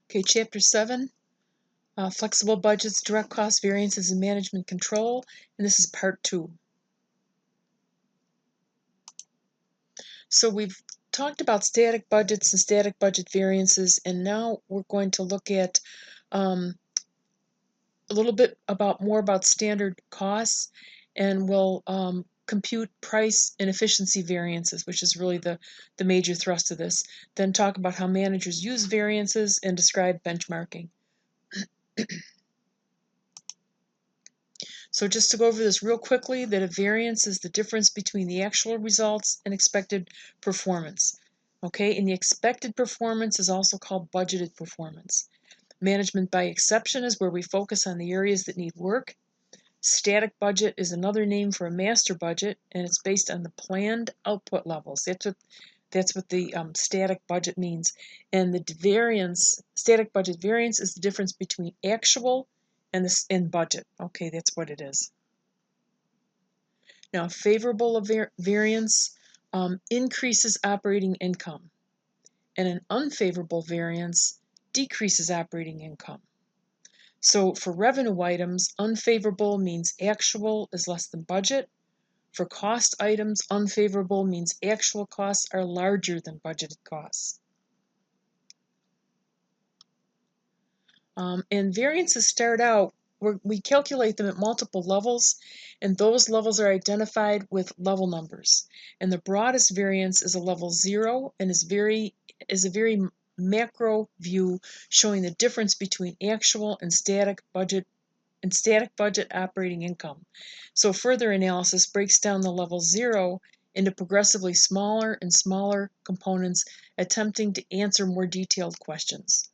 Okay, Chapter 7, Flexible Budgets, Direct Cost Variances, and Management Control, and this is Part 2. So we've talked about static budgets and static budget variances, and now we're going to look at a little bit more about standard costs, and we'll compute price and efficiency variances, which is really the major thrust of this. Then talk about how managers use variances and describe benchmarking. So just to go over this real quickly, that a variance is the difference between the actual results and expected performance. Okay, and the expected performance is also called budgeted performance. Management by exception is where we focus on the areas that need work. Static budget is another name for a master budget, and it's based on the planned output levels. That's what the static budget means. And the static budget variance is the difference between actual and budget. Okay, that's what it is. Now, favorable variance increases operating income, and an unfavorable variance decreases operating income. So for revenue items, unfavorable means actual is less than budget. For cost items, unfavorable means actual costs are larger than budgeted costs. And variances start out, we calculate them at multiple levels, and those levels are identified with level numbers. And the broadest variance is a level 0 and is a very macro view showing the difference between actual and static budget operating income. So further analysis breaks down the level 0 into progressively smaller and smaller components, attempting to answer more detailed questions.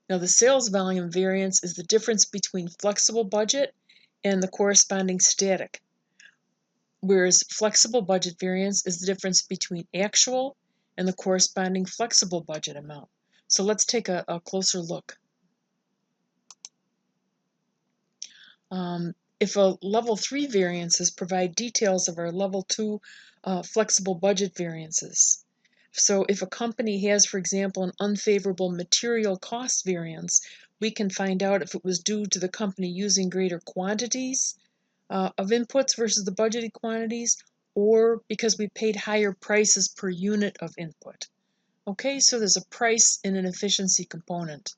Now, the sales volume variance is the difference between flexible budget and the corresponding static, whereas flexible budget variance is the difference between actual and the corresponding flexible budget amount. So let's take a closer look. If a level 3 variances provide details of our level 2 flexible budget variances. So if a company has, for example, an unfavorable material cost variance, we can find out if it was due to the company using greater quantities of inputs versus the budgeted quantities, or because we paid higher prices per unit of input. Okay, so there's a price and an efficiency component.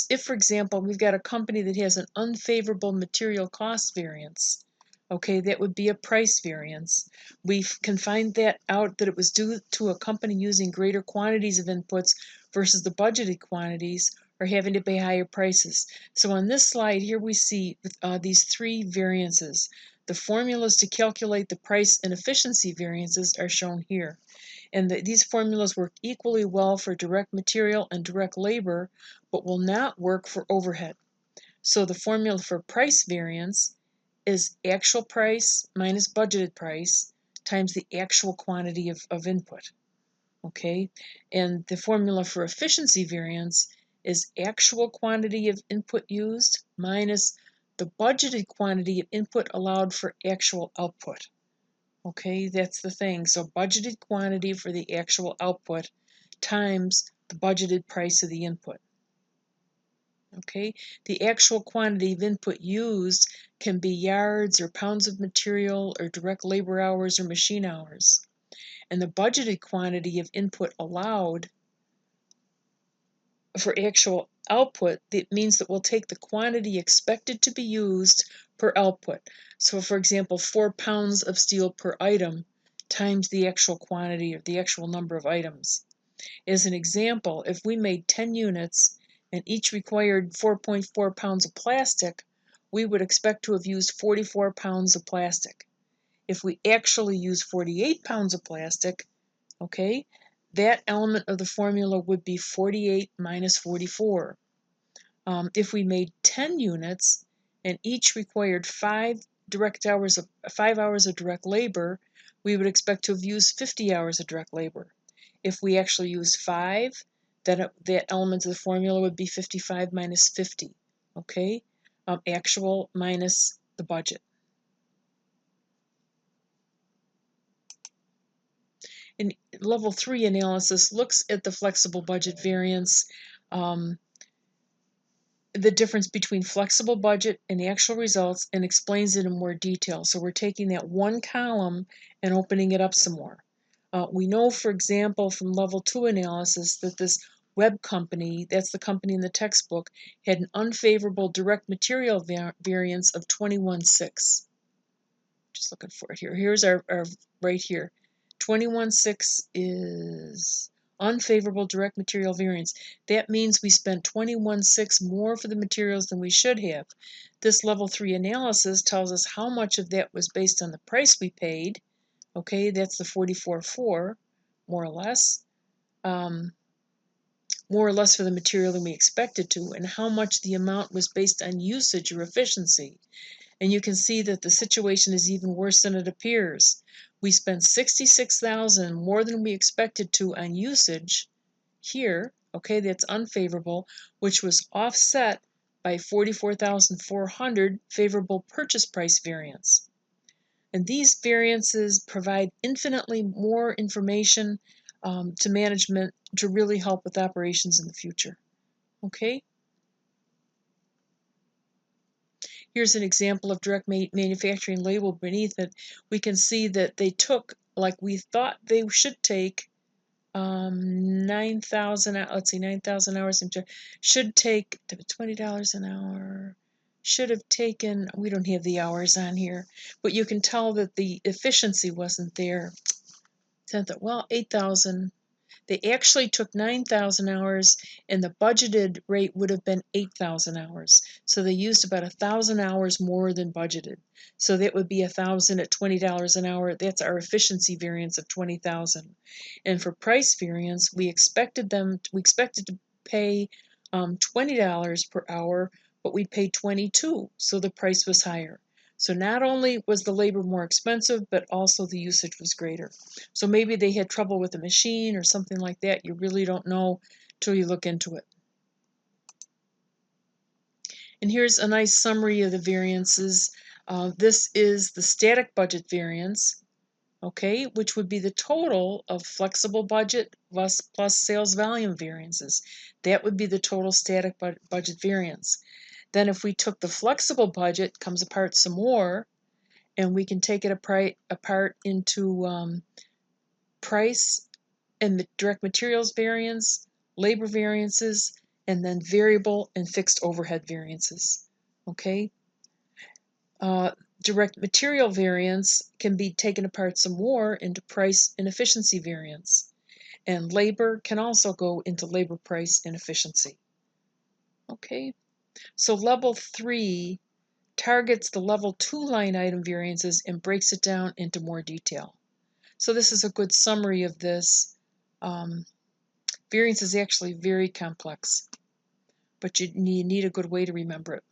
If, for example, we've got a company that has an unfavorable material cost variance, okay, that would be a price variance. We can find that out that it was due to a company using greater quantities of inputs versus the budgeted quantities, or having to pay higher prices. So on this slide here we see these three variances. The formulas to calculate the price and efficiency variances are shown here. And these formulas work equally well for direct material and direct labor, but will not work for overhead. So the formula for price variance is actual price minus budgeted price times the actual quantity of input. Okay, and the formula for efficiency variance is actual quantity of input used minus the budgeted quantity of input allowed for actual output. Okay, that's the thing. So budgeted quantity for the actual output times the budgeted price of the input. Okay, the actual quantity of input used can be yards or pounds of material or direct labor hours or machine hours. And the budgeted quantity of input allowed for actual output, that means that we'll take the quantity expected to be used per output. So for example, 4 pounds of steel per item times the actual quantity or the actual number of items. As an example, if we made 10 units and each required 4.4 pounds of plastic, we would expect to have used 44 pounds of plastic. If we actually use 48 pounds of plastic, okay, that element of the formula would be 48 minus 44. If we made 10 units and each required 5 hours of direct labor, we would expect to have used 50 hours of direct labor. If we actually use 5, that element of the formula would be 55 minus 50. Okay, actual minus the budget. in level 3 analysis looks at the flexible budget variance, the difference between flexible budget and actual results, and explains it in more detail. So we're taking that one column and opening it up some more. We know, for example, from level 2 analysis that this web company, that's the company in the textbook, had an unfavorable direct material variance of 21.6. Just looking for it here. Here's our right here. 21.6 is unfavorable direct material variance. That means we spent 21.6 more for the materials than we should have. This level 3 analysis tells us how much of that was based on the price we paid. Okay, that's the 44.4, more or less. More or less for the material than we expected to, and how much the amount was based on usage or efficiency. And you can see that the situation is even worse than it appears. We spent $66,000 more than we expected to on usage here, okay, that's unfavorable, which was offset by $44,400 favorable purchase price variance. And these variances provide infinitely more information to management to really help with operations in the future. Okay? Here's an example of direct manufacturing label beneath it. We can see that they took, like we thought they should take, 9,000, let's see, 9,000 hours, should take $20 an hour, should have taken, we don't have the hours on here, but you can tell that the efficiency wasn't there. Well, 8,000. They actually took 9,000 hours, and the budgeted rate would have been 8,000 hours. So they used about 1,000 hours more than budgeted. So that would be 1,000 at $20 an hour. That's our efficiency variance of 20,000. And for price variance, we expected to pay $20 per hour, but we paid 22, so the price was higher. So not only was the labor more expensive, but also the usage was greater. So maybe they had trouble with the machine or something like that. You really don't know till you look into it. And here's a nice summary of the variances. This is the static budget variance, okay, which would be the total of flexible budget plus sales volume variances. That would be the total static budget variance. Then if we took the flexible budget, comes apart some more, and we can take it apart into price and direct materials variance, labor variances, and then variable and fixed overhead variances. Okay? Direct material variance can be taken apart some more into price and efficiency variance. And labor can also go into labor, price, and efficiency. Okay? So level 3 targets the level 2 line item variances and breaks it down into more detail. So this is a good summary of this. Variance is actually very complex, but you need a good way to remember it.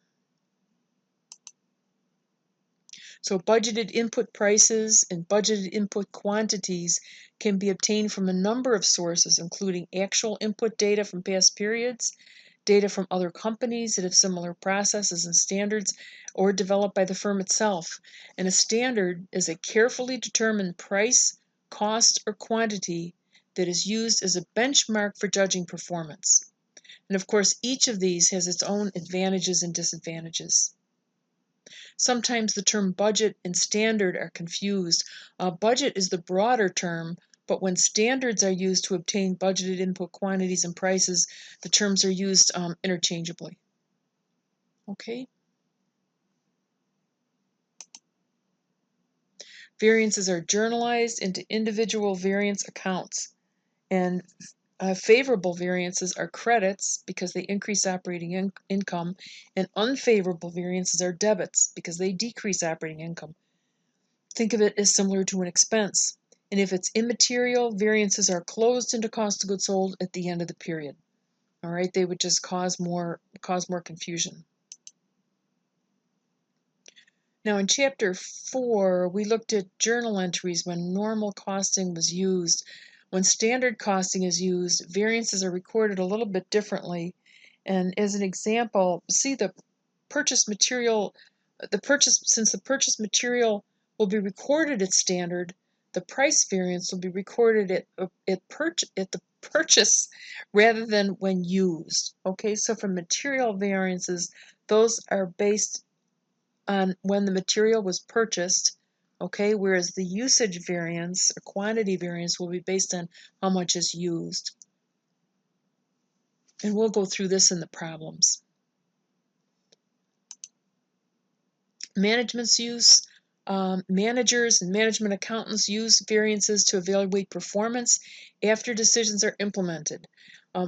So budgeted input prices and budgeted input quantities can be obtained from a number of sources, including actual input data from past periods, data from other companies that have similar processes and standards, or developed by the firm itself. And a standard is a carefully determined price, cost, or quantity that is used as a benchmark for judging performance. And of course, each of these has its own advantages and disadvantages. Sometimes the term budget and standard are confused. Budget is the broader term, but when standards are used to obtain budgeted input quantities and prices, the terms are used interchangeably. Okay. Variances are journalized into individual variance accounts, and favorable variances are credits because they increase operating income, and unfavorable variances are debits because they decrease operating income. Think of it as similar to an expense. And if it's immaterial, variances are closed into cost of goods sold at the end of the period. All right, they would just cause more confusion. Now in Chapter 4, we looked at journal entries when normal costing was used. When standard costing is used, variances are recorded a little bit differently. And as an example, see the purchase material, since the purchase material will be recorded at standard, the price variance will be recorded at the purchase rather than when used. Okay, so for material variances, those are based on when the material was purchased, okay, whereas the usage variance or quantity variance will be based on how much is used. And we'll go through this in the problems. Management's use. Managers and management accountants use variances to evaluate performance after decisions are implemented.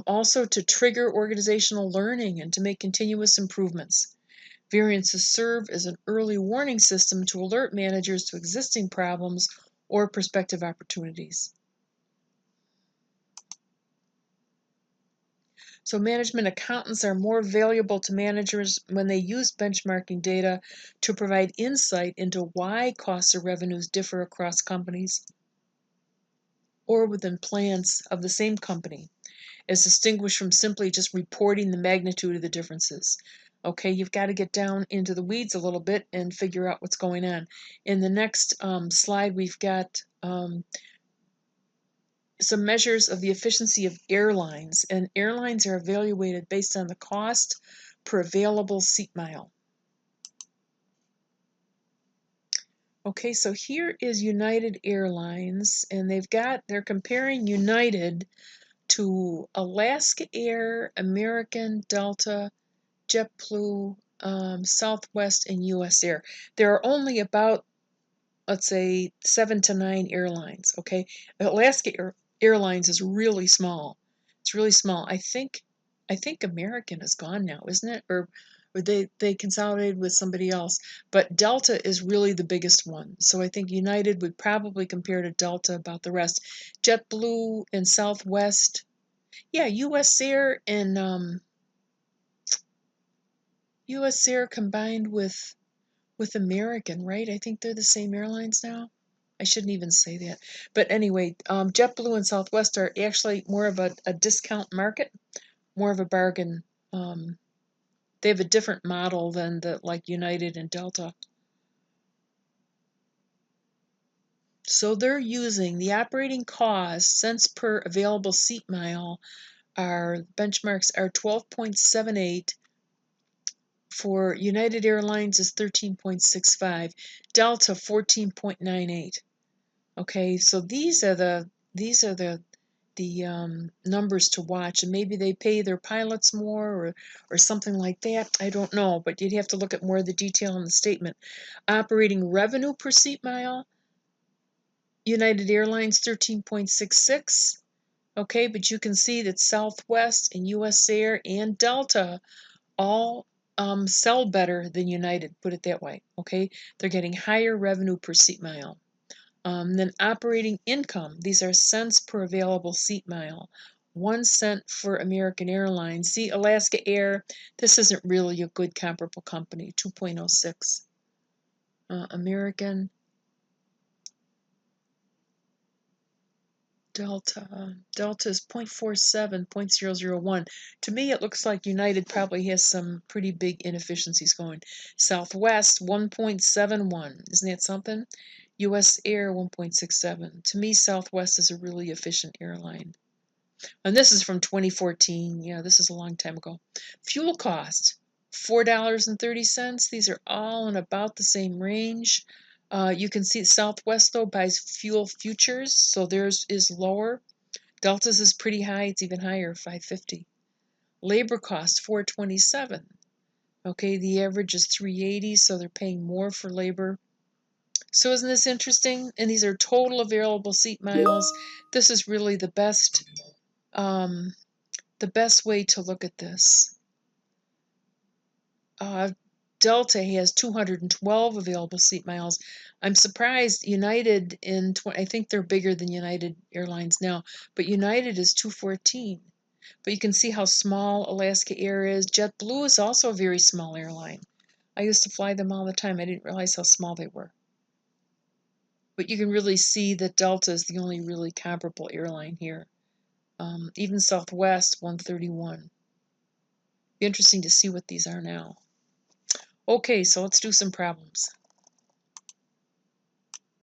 Also to trigger organizational learning and to make continuous improvements. Variances serve as an early warning system to alert managers to existing problems or prospective opportunities. So management accountants are more valuable to managers when they use benchmarking data to provide insight into why costs or revenues differ across companies or within plants of the same company, as distinguished from simply just reporting the magnitude of the differences. Okay, you've got to get down into the weeds a little bit and figure out what's going on. In the next slide, we've got some measures of the efficiency of airlines, and airlines are evaluated based on the cost per available seat mile. Okay, so here is United Airlines, and they're comparing United to Alaska Air, American, Delta, JetBlue, Southwest, and US Air. There are only about, let's say, 7 to 9 airlines, okay? Alaska Airlines is really small. It's really small. I think American is gone now, isn't it? Or they consolidated with somebody else. But Delta is really the biggest one. So I think United would probably compare to Delta about the rest. JetBlue and Southwest. Yeah, US Air and US Air combined with American, right? I think they're the same airlines now. I shouldn't even say that. But anyway, JetBlue and Southwest are actually more of a discount market, more of a bargain. They have a different model than like United and Delta. So they're using the operating cost cents per available seat mile. Our benchmarks are 12.78. For United Airlines is 13.65. Delta 14.98. Okay, so these are the numbers to watch, and maybe they pay their pilots more or something like that. I don't know, but you'd have to look at more of the detail in the statement. Operating revenue per seat mile, United Airlines 13.66. Okay, but you can see that Southwest and US Air and Delta all sell better than United, put it that way. Okay, they're getting higher revenue per seat mile. Then operating income, these are cents per available seat mile. 1 cent for American Airlines. See, Alaska Air, this isn't really a good comparable company, 2.06. American, Delta is 0.47, 0.001. To me, it looks like United probably has some pretty big inefficiencies going. Southwest, 1.71. Isn't that something? US Air, 1.67. To me, Southwest is a really efficient airline. And this is from 2014. Yeah, this is a long time ago. Fuel cost, $4.30. These are all in about the same range. You can see Southwest, though, buys fuel futures, so theirs is lower. Delta's is pretty high. It's even higher, $5.50. Labor cost, $4.27. Okay, the average is $3.80, so they're paying more for labor. So isn't this interesting? And these are total available seat miles. This is really the best way to look at this. Delta has 212 available seat miles. I'm surprised United I think they're bigger than United Airlines now, but United is 214. But you can see how small Alaska Air is. JetBlue is also a very small airline. I used to fly them all the time. I didn't realize how small they were. But you can really see that Delta is the only really comparable airline here. Even Southwest, 131. Be interesting to see what these are now. Okay, so let's do some problems.